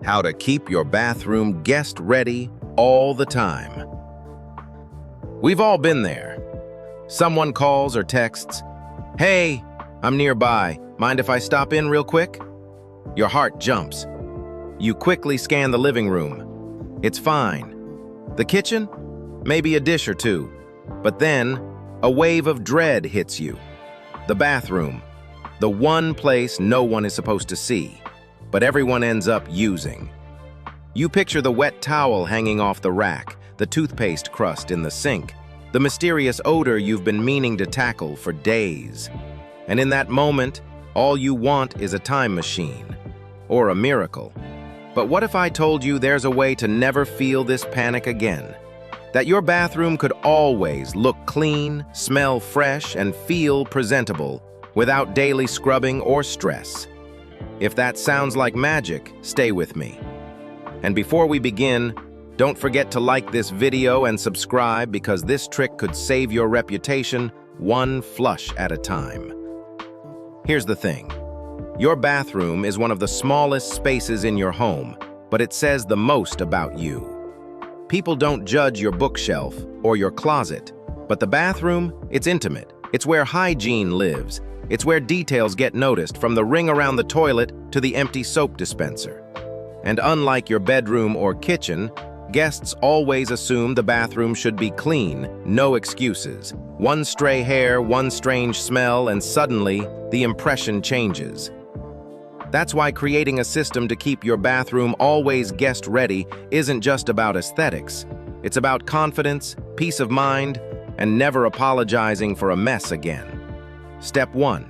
how to keep your bathroom guest ready all the time. We've all been there. Someone calls or texts, "Hey, I'm nearby. Mind if I stop in real quick?" Your heart jumps. You quickly scan the living room. It's fine. The kitchen? Maybe a dish or two. But then, a wave of dread hits you. The bathroom. The one place no one is supposed to see, but everyone ends up using. You picture the wet towel hanging off the rack, the toothpaste crust in the sink, the mysterious odor you've been meaning to tackle for days. And in that moment, all you want is a time machine, or a miracle. But what if I told you there's a way to never feel this panic again? That your bathroom could always look clean, smell fresh, and feel presentable without daily scrubbing or stress. If that sounds like magic, stay with me. And before we begin, don't forget to like this video and subscribe because this trick could save your reputation one flush at a time. Here's the thing. Your bathroom is one of the smallest spaces in your home, but it says the most about you. People don't judge your bookshelf or your closet, but the bathroom, it's intimate. It's where hygiene lives. It's where details get noticed, from the ring around the toilet to the empty soap dispenser. And unlike your bedroom or kitchen, guests always assume the bathroom should be clean, no excuses. One stray hair, one strange smell, and suddenly the impression changes. That's why creating a system to keep your bathroom always guest-ready isn't just about aesthetics. It's about confidence, peace of mind, and never apologizing for a mess again. Step 1.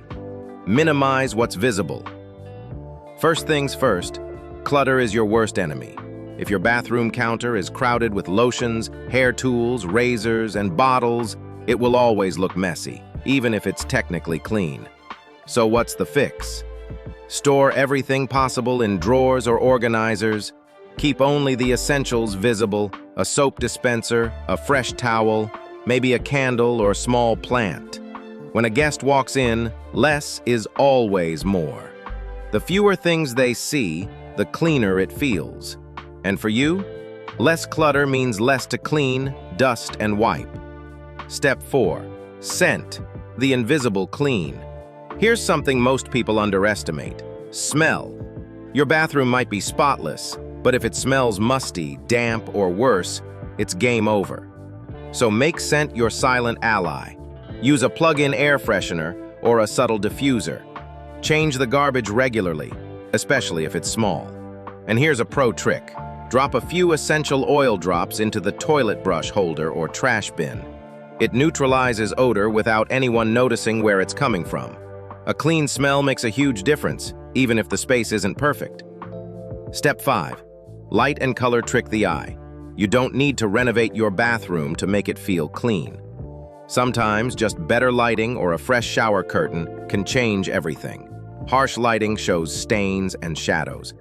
Minimize what's visible. First things first, clutter is your worst enemy. If your bathroom counter is crowded with lotions, hair tools, razors, and bottles, it will always look messy, even if it's technically clean. So what's the fix? Store everything possible in drawers or organizers. Keep only the essentials visible: a soap dispenser, a fresh towel, maybe a candle or small plant. When a guest walks in, less is always more. The fewer things they see, the cleaner it feels. And for you, less clutter means less to clean, dust, and wipe. Step 4. Scent, the invisible clean. Here's something most people underestimate: smell. Your bathroom might be spotless, but if it smells musty, damp, or worse, it's game over. So make scent your silent ally. Use a plug-in air freshener or a subtle diffuser. Change the garbage regularly, especially if it's small. And here's a pro trick. Drop a few essential oil drops into the toilet brush holder or trash bin. It neutralizes odor without anyone noticing where it's coming from. A clean smell makes a huge difference, even if the space isn't perfect. Step 5. Light and color trick the eye. You don't need to renovate your bathroom to make it feel clean. Sometimes just better lighting or a fresh shower curtain can change everything. Harsh lighting shows stains and shadows,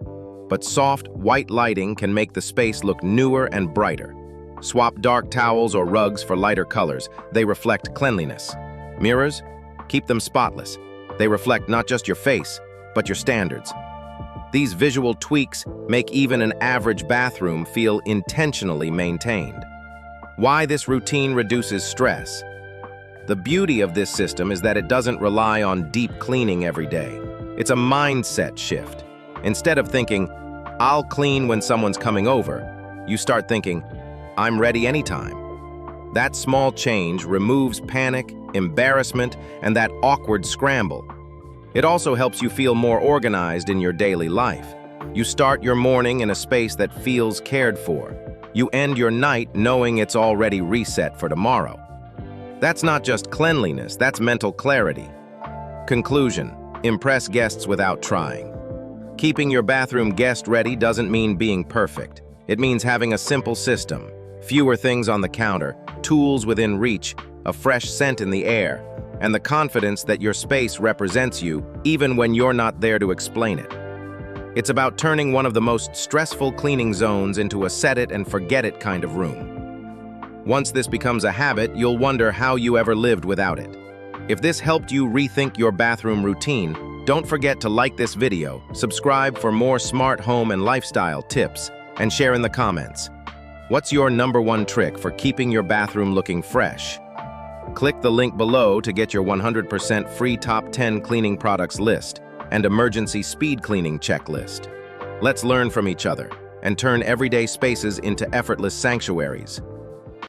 but soft, white lighting can make the space look newer and brighter. Swap dark towels or rugs for lighter colors. They reflect cleanliness. Mirrors? Keep them spotless. They reflect not just your face, but your standards. These visual tweaks make even an average bathroom feel intentionally maintained. Why this routine reduces stress? The beauty of this system is that it doesn't rely on deep cleaning every day. It's a mindset shift. Instead of thinking, "I'll clean when someone's coming over," you start thinking, "I'm ready anytime." That small change removes panic, embarrassment, and that awkward scramble. It also helps you feel more organized in your daily life. You start your morning in a space that feels cared for. You end your night knowing it's already reset for tomorrow. That's not just cleanliness, that's mental clarity. Conclusion: impress guests without trying. Keeping your bathroom guest-ready doesn't mean being perfect. It means having a simple system, fewer things on the counter, tools within reach, a fresh scent in the air, and the confidence that your space represents you even when you're not there to explain it. It's about turning one of the most stressful cleaning zones into a set-it-and-forget-it kind of room. Once this becomes a habit, you'll wonder how you ever lived without it. If this helped you rethink your bathroom routine, Don't forget to like this video, subscribe for more smart home and lifestyle tips, and share in the comments. What's your #1 trick for keeping your bathroom looking fresh? Click the link below to get your 100% free top 10 cleaning products list and emergency speed cleaning checklist. Let's learn from each other and turn everyday spaces into effortless sanctuaries.